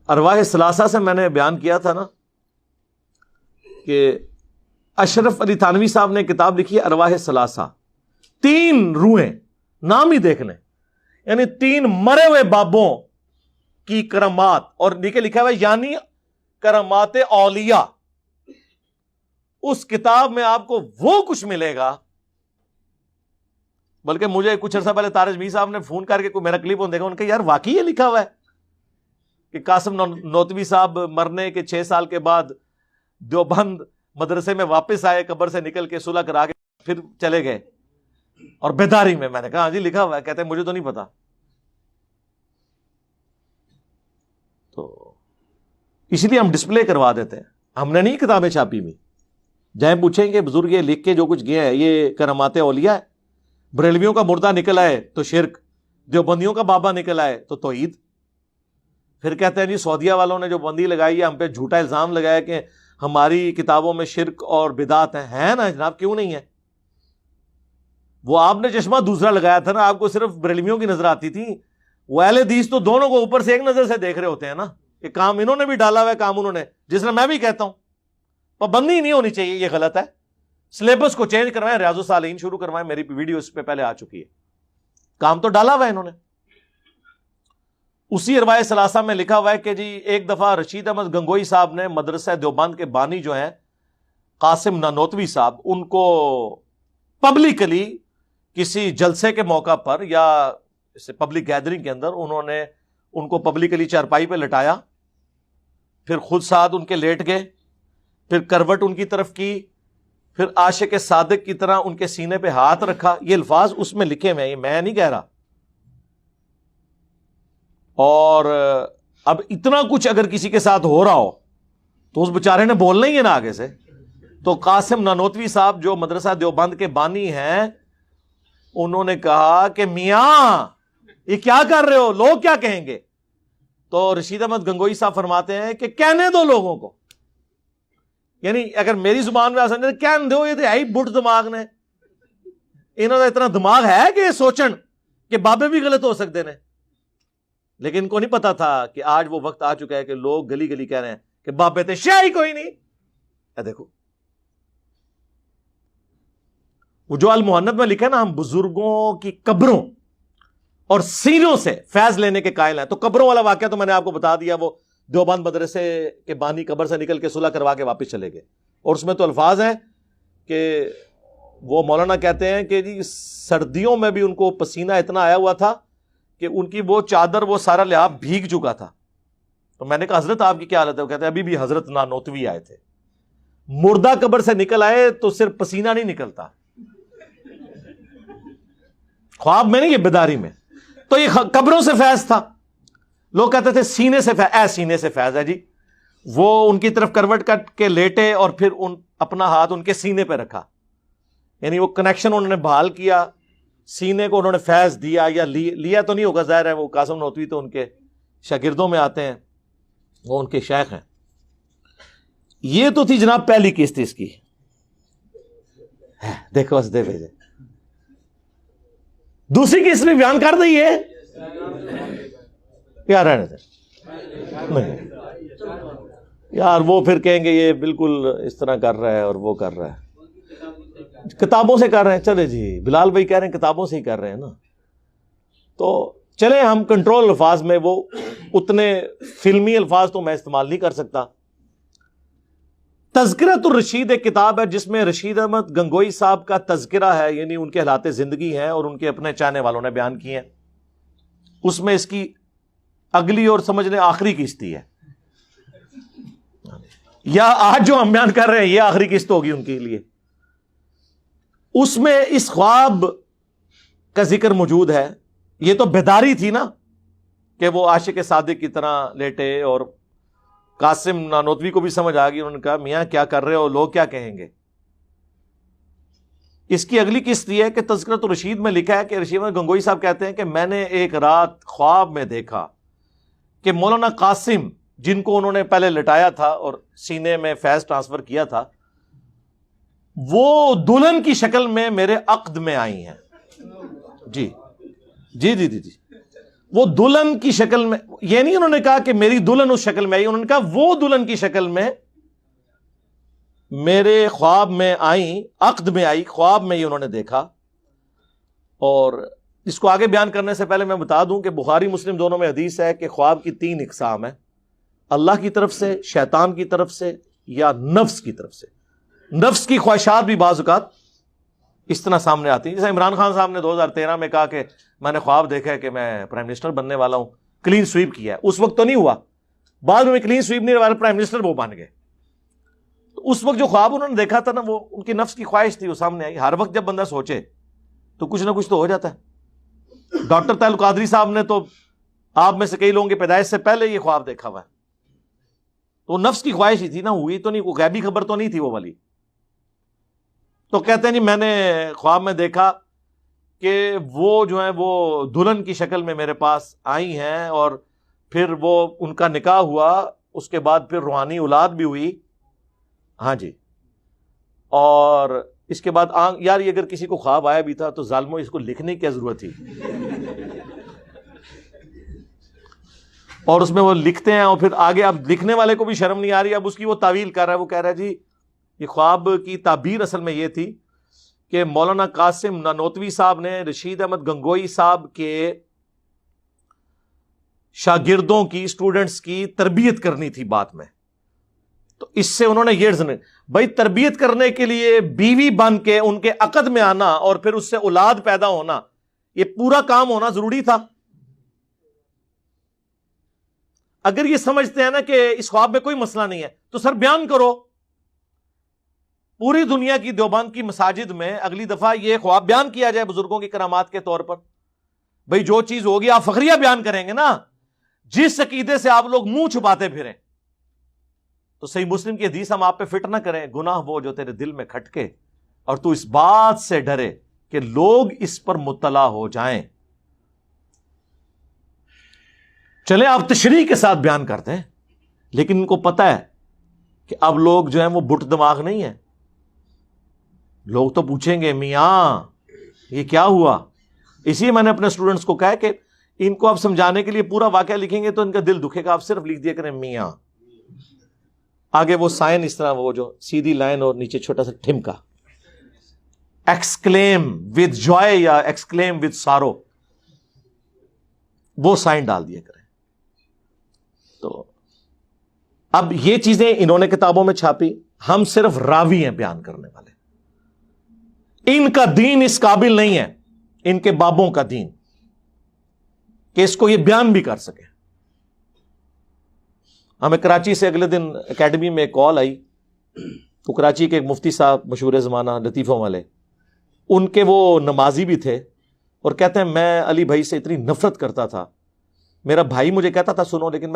ارواح ثلاثہ سے میں نے بیان کیا تھا نا کہ اشرف علی تھانوی صاحب نے کتاب لکھی ہے ارواح ثلاثہ، 3 روحیں، نام ہی دیکھ لیں، یعنی 3 مرے ہوئے بابوں کی کرامات، اور نیچے لکھا ہوا ہے یعنی کرامات اولیاء۔ اس کتاب میں آپ کو وہ کچھ ملے گا، بلکہ مجھے کچھ عرصہ پہلے طارق میر صاحب نے فون کر کے کوئی میرا کلپ دیکھا، ان کہ یار واقعی یہ لکھا ہوا ہے کہ قاسم نانوتوی صاحب مرنے کے 6 سال کے بعد دیوبند مدرسے میں واپس آئے، قبر سے نکل کے صلح کرا کے پھر چلے گئے، اور بیداری میں نے کہا ہاں جی لکھا ہوا ہے، کہتے ہیں مجھے تو نہیں پتا۔ تو اس لیے ہم ڈسپلے کروا دیتے ہیں، ہم نے نہیں کتابیں چھاپی ہوئی۔ جائیں پوچھیں کہ بزرگ یہ لکھ کے جو کچھ گیا ہے یہ کرامات اولیاء ہے؟ بریلویوں کا مردہ نکل آئے تو شرک، دیوبندیوں کا بابا نکل آئے تو توحید۔ پھر کہتے ہیں جی سعودیہ والوں نے جو بندی لگائی ہے، ہم پہ جھوٹا الزام لگایا کہ ہماری کتابوں میں شرک اور بدعت ہیں نا جناب، کیوں نہیں ہے؟ وہ آپ نے چشمہ دوسرا لگایا تھا نا، آپ کو صرف بریلویوں کی نظر آتی تھی، وہ اہل حدیث تو دونوں کو اوپر سے ایک نظر سے دیکھ رہے ہوتے ہیں نا، کہ کام انہوں نے بھی ڈالا ہوا ہے، کام انہوں نے، جس طرح میں بھی کہتا ہوں پابندی نہیں ہونی چاہیے، یہ غلط ہے، سلیبس کو چینج کروائیں، ریاض الصالحین شروع کروائیں، میری ویڈیو اس پہ پہلے آ چکی ہے، کام تو ڈالا ہوا ہے انہوں نے۔ اسی ارواح ثلاثہ میں لکھا ہوا ہے کہ جی ایک دفعہ رشید احمد گنگوئی صاحب نے مدرسہ دیوبند کے بانی جو ہیں قاسم نانوتوی صاحب، ان کو پبلکلی کسی جلسے کے موقع پر یا پبلک گیدرنگ کے اندر انہوں نے ان کو پبلکلی چارپائی پہ لٹایا، پھر خود ساتھ ان کے لیٹ گئے، پھر کروٹ ان کی طرف کی، پھر عاشق صادق کی طرح ان کے سینے پہ ہاتھ رکھا۔ یہ الفاظ اس میں لکھے ہوئے ہیں، یہ میں نہیں کہہ رہا۔ اور اب اتنا کچھ اگر کسی کے ساتھ ہو رہا ہو تو اس بیچارے نے بولنا ہی ہے نا آگے سے۔ تو قاسم نانوتوی صاحب جو مدرسہ دیوبند کے بانی ہیں، انہوں نے کہا کہ میاں یہ کیا کر رہے ہو، لوگ کیا کہیں گے؟ تو رشید احمد گنگوئی صاحب فرماتے ہیں کہ کہنے دو لوگوں کو، یعنی اگر میری زبان میں آسان کہنے دو، یہ تو ہے ہی بٹ دماغ نے، انہوں نے اتنا دماغ ہے کہ یہ سوچن کہ بابے بھی غلط ہو سکتے ہیں، لیکن ان کو نہیں پتا تھا کہ آج وہ وقت آ چکا ہے کہ لوگ گلی گلی کہہ رہے ہیں کہ بابے تھے، شیعہ ہی کوئی نہیں۔ دیکھو وہ جو المحنت میں لکھا ہے نا، ہم بزرگوں کی قبروں اور سینوں سے فیض لینے کے قائل ہیں۔ تو قبروں والا واقعہ تو میں نے آپ کو بتا دیا، وہ دیوبند مدرسے کے بانی قبر سے نکل کے صلح کروا کے واپس چلے گئے، اور اس میں تو الفاظ ہیں کہ وہ مولانا کہتے ہیں کہ جی سردیوں میں بھی ان کو پسینہ اتنا آیا ہوا تھا کہ ان کی وہ چادر، وہ سارا لحاف بھیگ چکا تھا۔ تو میں نے کہا حضرت آپ کی کیا حالت ہے؟ وہ کہتے ہیں ابھی بھی حضرت نانوتوی آئے تھے، مردہ قبر سے نکل آئے تو صرف پسینہ نہیں نکلتا، خواب میں نہیں، یہ بیداری میں۔ تو یہ قبروں سے فیض تھا، لوگ کہتے تھے سینے سے فیض، سینے سے فیض ہے جی۔ وہ ان کی طرف کروٹ کٹ کے لیٹے اور پھر اپنا ہاتھ ان کے سینے پہ رکھا، یعنی وہ کنیکشن انہوں نے بحال کیا، سینے کو انہوں نے فیض دیا، یا لیا تو نہیں ہوگا، ظاہر ہے وہ قاسم نانوتوی تو ان کے شاگردوں میں آتے ہیں، وہ ان کے شیخ ہیں۔ یہ تو تھی جناب پہلی قسط اس کی، دیکھو اس دے بھیجے۔ دوسری قسط بھی بیان کر دئیے یار، نہیں یار وہ پھر کہیں گے یہ بالکل اس طرح کر رہا ہے اور وہ کر رہا ہے، کتابوں سے کر رہے ہیں۔ چلے جی بلال بھائی کہہ رہے ہیں کتابوں سے ہی کر رہے ہیں نا، تو چلے ہم کنٹرول الفاظ میں، وہ اتنے فلمی الفاظ تو میں استعمال نہیں کر سکتا۔ تذکرۃ الرشید ایک کتاب ہے جس میں رشید احمد گنگوئی صاحب کا تذکرہ ہے، یعنی ان کے حالات زندگی ہیں اور ان کے اپنے چاہنے والوں نے بیان کی ہیں۔ اس میں اس کی اگلی اور سمجھ لیں آخری قسط ہے، یا آج جو ہم بیان کر رہے ہیں یہ آخری قسط ہوگی ان کے لیے۔ اس میں اس خواب کا ذکر موجود ہے۔ یہ تو بیداری تھی نا کہ وہ عاشق صادق کی طرح لیٹے، اور قاسم نانوتوی کو بھی سمجھ آ گئی، انہوں نے کہا میاں کیا کر رہے ہو، لوگ کیا کہیں گے۔ اس کی اگلی قسط یہ ہے کہ تذکرۃ الرشید میں لکھا ہے کہ رشید احمد گنگوئی صاحب کہتے ہیں کہ میں نے ایک رات خواب میں دیکھا کہ مولانا قاسم، جن کو انہوں نے پہلے لٹایا تھا اور سینے میں فیض ٹرانسفر کیا تھا، وہ دلہن کی شکل میں میرے عقد میں آئی ہیں۔ جی جی جی جی جی وہ دلہن کی شکل میں، یہ نہیں انہوں نے کہا کہ میری دلہن اس شکل میں آئی، انہوں نے کہا وہ دلہن کی شکل میں میرے خواب میں آئی، عقد میں آئی، خواب میں ہی انہوں نے دیکھا. اور اس کو آگے بیان کرنے سے پہلے میں بتا دوں کہ بخاری مسلم دونوں میں حدیث ہے کہ خواب کی 3 اقسام ہیں، اللہ کی طرف سے، شیطان کی طرف سے، یا نفس کی طرف سے. نفس کی خواہشات بھی بعض اوقات اس طرح سامنے آتی ہیں. جیسے عمران خان صاحب نے 2013 میں کہا کہ میں نے خواب دیکھا ہے کہ میں پرائم منسٹر بننے والا ہوں، کلین سویپ کیا ہے. اس وقت تو نہیں ہوا، بعد میں کلین سویپ نہیں ہوا، پرائم منسٹر وہ بن گئے. تو اس وقت جو خواب انہوں نے دیکھا تھا نا، وہ ان کی نفس کی خواہش تھی، وہ سامنے آئی. ہر وقت جب بندہ سوچے تو کچھ نہ کچھ تو ہو جاتا ہے. ڈاکٹر طاہر القادری صاحب نے تو آپ میں سے کئی لوگوں کی پیدائش سے پہلے یہ خواب دیکھا ہوا ہے. تو نفس کی خواہش ہی تھی نا، ہوئی تو نہیں، کوئی غیبی خبر تو نہیں تھی وہ والی. تو کہتے ہیں جی میں نے خواب میں دیکھا کہ وہ جو ہے وہ دلہن کی شکل میں میرے پاس آئی ہیں، اور پھر وہ ان کا نکاح ہوا، اس کے بعد پھر روحانی اولاد بھی ہوئی. ہاں جی. اور اس کے بعد یار یہ اگر کسی کو خواب آیا بھی تھا تو ظالموں اس کو لکھنے کی کیا ضرورت تھی. اور اس میں وہ لکھتے ہیں، اور پھر آگے اب لکھنے والے کو بھی شرم نہیں آ رہی، اب اس کی وہ تعویل کر رہا ہے. وہ کہہ رہا ہے جی یہ خواب کی تعبیر اصل میں یہ تھی کہ مولانا قاسم نانوتوی صاحب نے رشید احمد گنگوئی صاحب کے شاگردوں کی، اسٹوڈنٹس کی تربیت کرنی تھی بات میں. تو اس سے انہوں نے یہ بھائی تربیت کرنے کے لیے بیوی بن کے ان کے عقد میں آنا اور پھر اس سے اولاد پیدا ہونا، یہ پورا کام ہونا ضروری تھا. اگر یہ سمجھتے ہیں نا کہ اس خواب میں کوئی مسئلہ نہیں ہے تو سر بیان کرو. پوری دنیا کی دیوبند کی مساجد میں اگلی دفعہ یہ خواب بیان کیا جائے بزرگوں کی کرامات کے طور پر. بھئی جو چیز ہوگی آپ فخریہ بیان کریں گے نا، جس عقیدے سے آپ لوگ منہ چھپاتے پھریں. تو صحیح مسلم کی حدیث ہم آپ پہ فٹ نہ کریں، گناہ وہ جو تیرے دل میں کھٹکے اور تو اس بات سے ڈرے کہ لوگ اس پر مطلع ہو جائیں. چلے آپ تشریح کے ساتھ بیان کرتے ہیں، لیکن ان کو پتہ ہے کہ اب لوگ جو ہیں وہ بٹ دماغ نہیں ہے. لوگ تو پوچھیں گے میاں یہ کیا ہوا. اسی لیے میں نے اپنے اسٹوڈنٹس کو کہا کہ ان کو آپ سمجھانے کے لیے پورا واقعہ لکھیں گے تو ان کا دل دکھے گا. آپ صرف لکھ دیا کریں میاں، آگے وہ سائن اس طرح، وہ جو سیدھی لائن اور نیچے چھوٹا سا ٹھمکا، ایکسکلیم ود جوائے یا ایکسکلیم ود سارو، وہ سائن ڈال دیا کریں. تو اب یہ چیزیں انہوں نے کتابوں میں چھاپی، ہم صرف راوی ہیں بیان کرنے والے. ان کا دین اس قابل نہیں ہے، ان کے بابوں کا دین، کہ اس کو یہ بیان بھی کر سکے. ہمیں کراچی سے اگلے دن اکیڈمی میں کال آئی. تو کراچی کے ایک مفتی صاحب مشہور زمانہ لطیفوں والے، ان کے وہ نمازی بھی تھے، اور کہتے ہیں میں علی بھائی سے اتنی نفرت کرتا تھا. میرا بھائی مجھے کہتا تھا سنو، لیکن میں